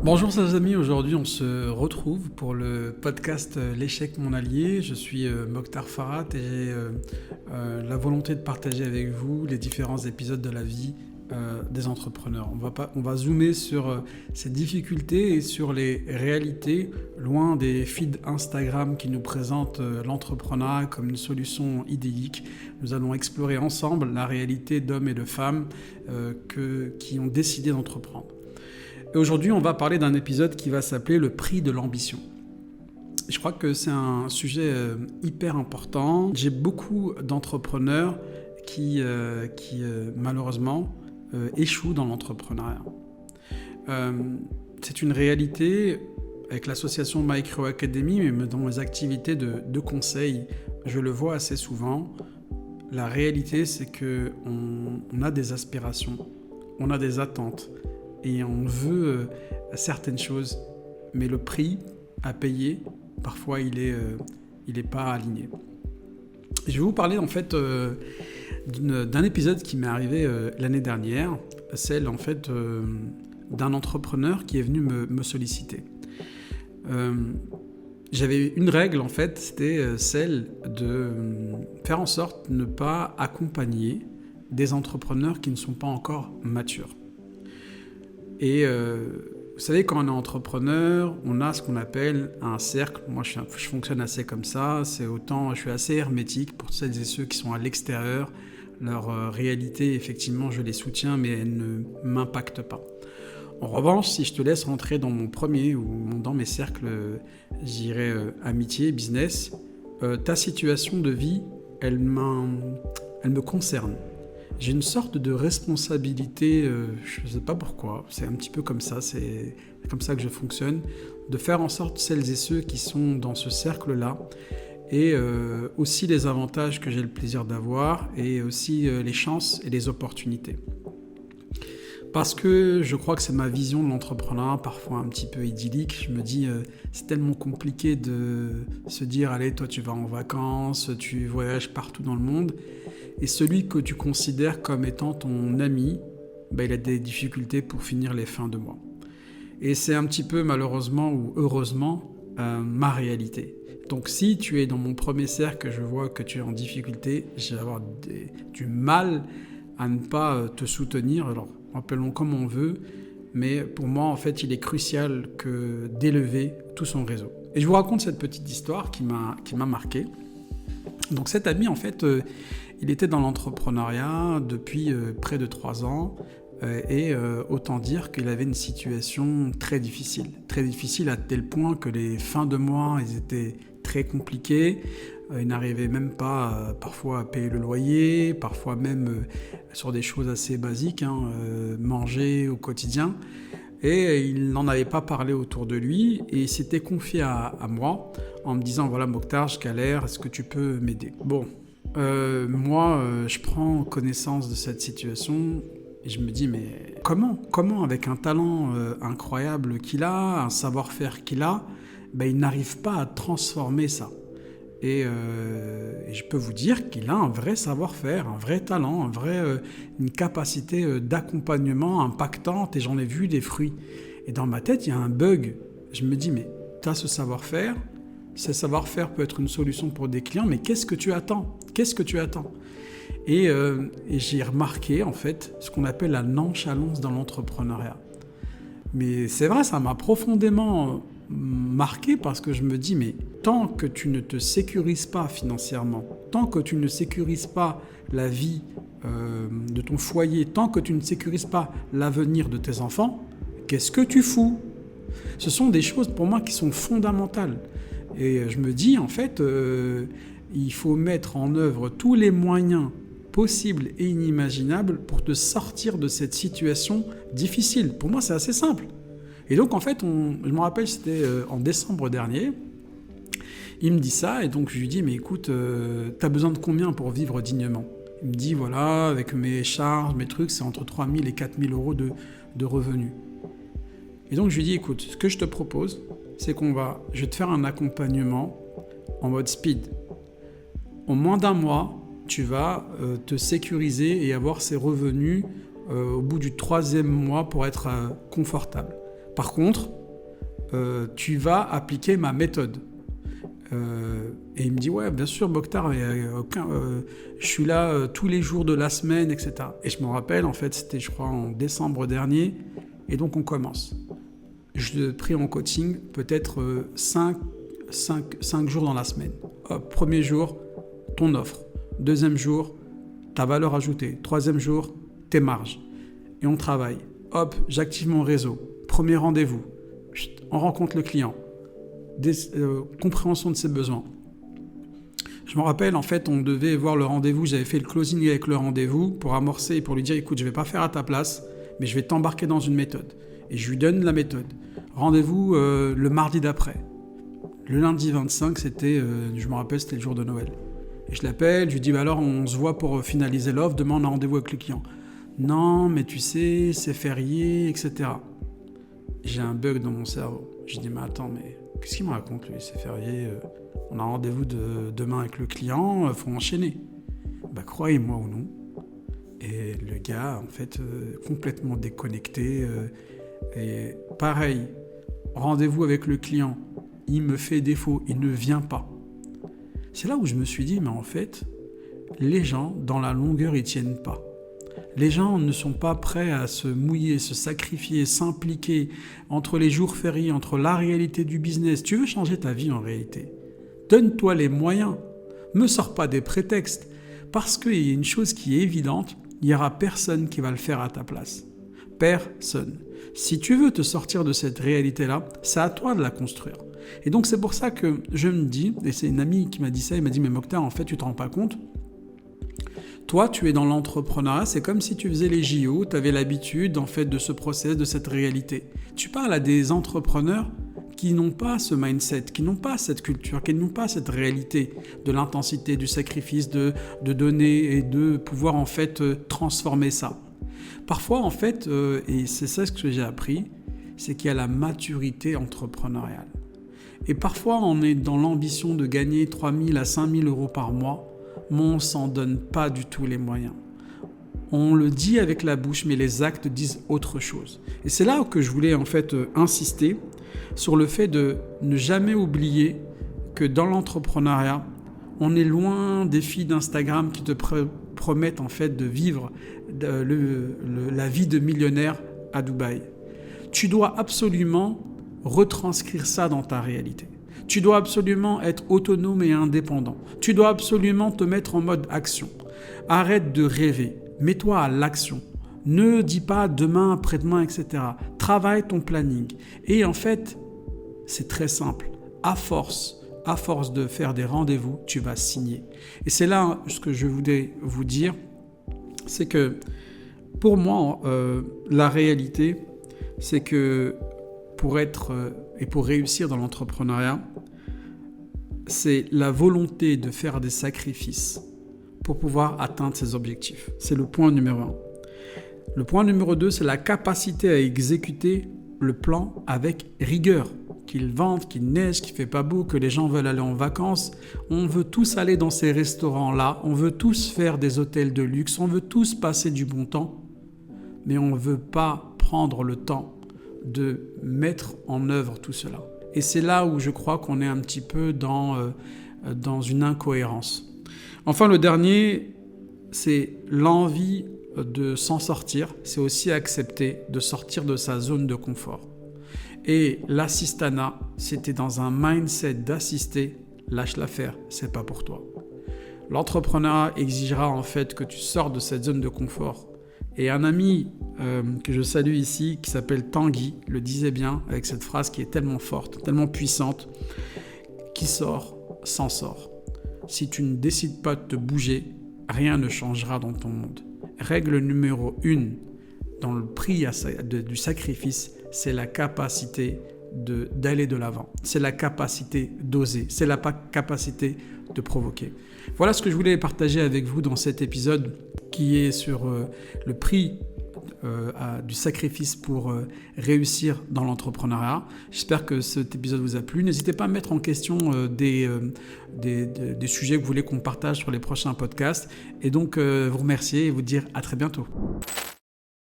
Bonjour chers amis, aujourd'hui on se retrouve pour le podcast L'échec mon allié. Je suis Mokhtar Farhat et j'ai la volonté de partager avec vous les différents épisodes de la vie des entrepreneurs. On va zoomer sur ces difficultés et sur les réalités, loin des feeds Instagram qui nous présentent l'entrepreneuriat comme une solution idyllique. Nous allons explorer ensemble la réalité d'hommes et de femmes qui ont décidé d'entreprendre. Et aujourd'hui, on va parler d'un épisode qui va s'appeler le prix de l'ambition. Je crois que c'est un sujet hyper important. J'ai beaucoup d'entrepreneurs qui malheureusement échouent dans l'entrepreneuriat. C'est une réalité avec l'association Micro Academy, mais dans mes activités de conseil, je le vois assez souvent. La réalité, c'est qu'on a des aspirations, on a des attentes. Et on veut certaines choses, mais le prix à payer, parfois, il est pas aligné. Je vais vous parler en fait d'un épisode qui m'est arrivé l'année dernière, celle en fait d'un entrepreneur qui est venu me solliciter. J'avais une règle en fait, c'était celle de faire en sorte de ne pas accompagner des entrepreneurs qui ne sont pas encore matures. Et vous savez, quand on est entrepreneur, on a ce qu'on appelle un cercle. Moi, je fonctionne assez comme ça. Je suis assez hermétique pour celles et ceux qui sont à l'extérieur. Leur réalité, effectivement, je les soutiens, mais elle ne m'impacte pas. En revanche, si je te laisse rentrer dans mon premier ou dans mes cercles, j'irais amitié, business, ta situation de vie, elle me concerne. J'ai une sorte de responsabilité, je ne sais pas pourquoi, c'est un petit peu comme ça, c'est comme ça que je fonctionne, de faire en sorte celles et ceux qui sont dans ce cercle-là, et aussi les avantages que j'ai le plaisir d'avoir, et aussi les chances et les opportunités. Parce que je crois que c'est ma vision de l'entrepreneuriat, parfois un petit peu idyllique. Je me dis, c'est tellement compliqué de se dire, allez, toi tu vas en vacances, tu voyages partout dans le monde, et celui que tu considères comme étant ton ami, il a des difficultés pour finir les fins de mois. Et c'est un petit peu malheureusement ou heureusement ma réalité. Donc si tu es dans mon premier cercle, je vois que tu es en difficulté, je vais avoir du mal à ne pas te soutenir. Alors appelons comme on veut, mais pour moi en fait il est crucial d'élever tout son réseau. Et je vous raconte cette petite histoire qui m'a marqué. Donc cet ami en fait, il était dans l'entrepreneuriat depuis près de 3 ans et autant dire qu'il avait une situation très difficile à tel point que les fins de mois ils étaient très compliqués. Il n'arrivait même pas parfois à payer le loyer, parfois même sur des choses assez basiques, manger au quotidien. Et il n'en avait pas parlé autour de lui et il s'était confié à moi en me disant « Voilà Mokhtar, je galère, est-ce que tu peux m'aider ?» Bon, moi je prends connaissance de cette situation et je me dis « Mais comment avec un talent incroyable qu'il a, un savoir-faire qu'il a, il n'arrive pas à transformer ça ?» Et je peux vous dire qu'il a un vrai savoir-faire, un vrai talent, une capacité d'accompagnement impactante et j'en ai vu des fruits. Et dans ma tête, il y a un bug. Je me dis, mais tu as ce savoir-faire peut être une solution pour des clients, mais qu'est-ce que tu attends ? Et j'ai remarqué en fait ce qu'on appelle la nonchalance dans l'entrepreneuriat. Mais c'est vrai, ça m'a profondément marqué parce que je me dis, mais tant que tu ne te sécurises pas financièrement, tant que tu ne sécurises pas la vie de ton foyer, tant que tu ne sécurises pas l'avenir de tes enfants, qu'est-ce que tu fous ? Ce sont des choses pour moi qui sont fondamentales. Et je me dis, en fait, il faut mettre en œuvre tous les moyens possibles et inimaginables pour te sortir de cette situation difficile. Pour moi, c'est assez simple. Et donc, en fait, je me rappelle, c'était en décembre dernier, il me dit ça, et donc je lui dis, mais écoute, t'as besoin de combien pour vivre dignement ? Il me dit, voilà, avec mes charges, mes trucs, c'est entre 3 000 et 4 000 euros de revenus. Et donc je lui dis, écoute, ce que je te propose, c'est je vais te faire un accompagnement en mode speed. En moins d'1 mois, tu vas te sécuriser et avoir ces revenus au bout du 3e mois pour être confortable. Par contre, tu vas appliquer ma méthode. Et il me dit, ouais, bien sûr, Mokhtar, je suis là tous les jours de la semaine, etc. Et je me rappelle, en fait, c'était, je crois, en décembre dernier, et donc on commence. Je pris en coaching peut-être 5 jours dans la semaine. Hop, premier jour, ton offre. Deuxième jour, ta valeur ajoutée. Troisième jour, tes marges. Et on travaille. Hop, j'active mon réseau. Premier rendez-vous. On rencontre le client. Compréhension de ses besoins. Je me rappelle, en fait, on devait voir le rendez-vous. J'avais fait le closing avec le rendez-vous pour amorcer et pour lui dire, écoute, je ne vais pas faire à ta place, mais je vais t'embarquer dans une méthode. Et je lui donne la méthode. Rendez-vous le mardi d'après. Le lundi 25, c'était, je me rappelle, c'était le jour de Noël. Et je l'appelle, je lui dis, bah alors on se voit pour finaliser l'offre, demain on a rendez-vous avec le client. Non, mais tu sais, c'est férié, etc. J'ai un bug dans mon cerveau. Je dis, mais attends, mais qu'est-ce qu'il me raconte, lui? C'est férié, on a rendez-vous demain avec le client, faut enchaîner. Bah, croyez-moi ou non. Et le gars, en fait, complètement déconnecté. Et pareil, rendez-vous avec le client, il me fait défaut, il ne vient pas. C'est là où je me suis dit, mais en fait, les gens, dans la longueur, ils tiennent pas. Les gens ne sont pas prêts à se mouiller, se sacrifier, s'impliquer entre les jours fériés, entre la réalité du business. Tu veux changer ta vie en réalité. Donne-toi les moyens. Me sors pas des prétextes. Parce qu'il y a une chose qui est évidente, il n'y aura personne qui va le faire à ta place. Personne. Si tu veux te sortir de cette réalité-là, c'est à toi de la construire. Et donc c'est pour ça que je me dis, et c'est une amie qui m'a dit ça, elle m'a dit, mais Mokhtar, en fait, tu te rends pas compte. Toi, tu es dans l'entrepreneuriat, c'est comme si tu faisais les JO, tu avais l'habitude en fait de ce process, de cette réalité. Tu parles à des entrepreneurs qui n'ont pas ce mindset, qui n'ont pas cette culture, qui n'ont pas cette réalité de l'intensité, du sacrifice, de donner et de pouvoir en fait transformer ça. Parfois en fait, et c'est ça ce que j'ai appris, c'est qu'il y a la maturité entrepreneuriale. Et parfois on est dans l'ambition de gagner 3 000 à 5 000 euros par mois, mais on ne s'en donne pas du tout les moyens. On le dit avec la bouche, mais les actes disent autre chose. Et c'est là que je voulais en fait insister sur le fait de ne jamais oublier que dans l'entrepreneuriat, on est loin des filles d'Instagram qui te promettent en fait de vivre la vie de millionnaire à Dubaï. Tu dois absolument retranscrire ça dans ta réalité. Tu dois absolument être autonome et indépendant. Tu dois absolument te mettre en mode action. Arrête de rêver. Mets-toi à l'action. Ne dis pas demain, après-demain, etc. Travaille ton planning. Et en fait, c'est très simple. À force de faire des rendez-vous, tu vas signer. Et c'est là ce que je voulais vous dire. C'est que pour moi, la réalité, c'est que pour réussir dans l'entrepreneuriat, c'est la volonté de faire des sacrifices pour pouvoir atteindre ses objectifs. C'est le point numéro 1. Le point numéro 2, c'est la capacité à exécuter le plan avec rigueur. Qu'il vente, qu'il neige, qu'il ne fait pas beau, que les gens veulent aller en vacances. On veut tous aller dans ces restaurants-là, on veut tous faire des hôtels de luxe, on veut tous passer du bon temps, mais on ne veut pas prendre le temps de mettre en œuvre tout cela. Et c'est là où je crois qu'on est un petit peu dans une incohérence. Enfin, le dernier, c'est l'envie de s'en sortir. C'est aussi accepter de sortir de sa zone de confort. Et l'assistanat, c'était dans un mindset d'assister, lâche l'affaire, c'est pas pour toi. L'entrepreneuriat exigera en fait que tu sors de cette zone de confort. Et un ami que je salue ici, qui s'appelle Tanguy, le disait bien avec cette phrase qui est tellement forte, tellement puissante, qui sort, s'en sort. Si tu ne décides pas de te bouger, rien ne changera dans ton monde. Règle numéro 1 dans le prix du sacrifice, c'est la capacité d'aller de l'avant. C'est la capacité d'oser. C'est la capacité de provoquer. Voilà ce que je voulais partager avec vous dans cet épisode qui est sur le prix du sacrifice pour réussir dans l'entrepreneuriat. J'espère que cet épisode vous a plu. N'hésitez pas à mettre en question des sujets que vous voulez qu'on partage sur les prochains podcasts. Et donc, vous remercier et vous dire à très bientôt.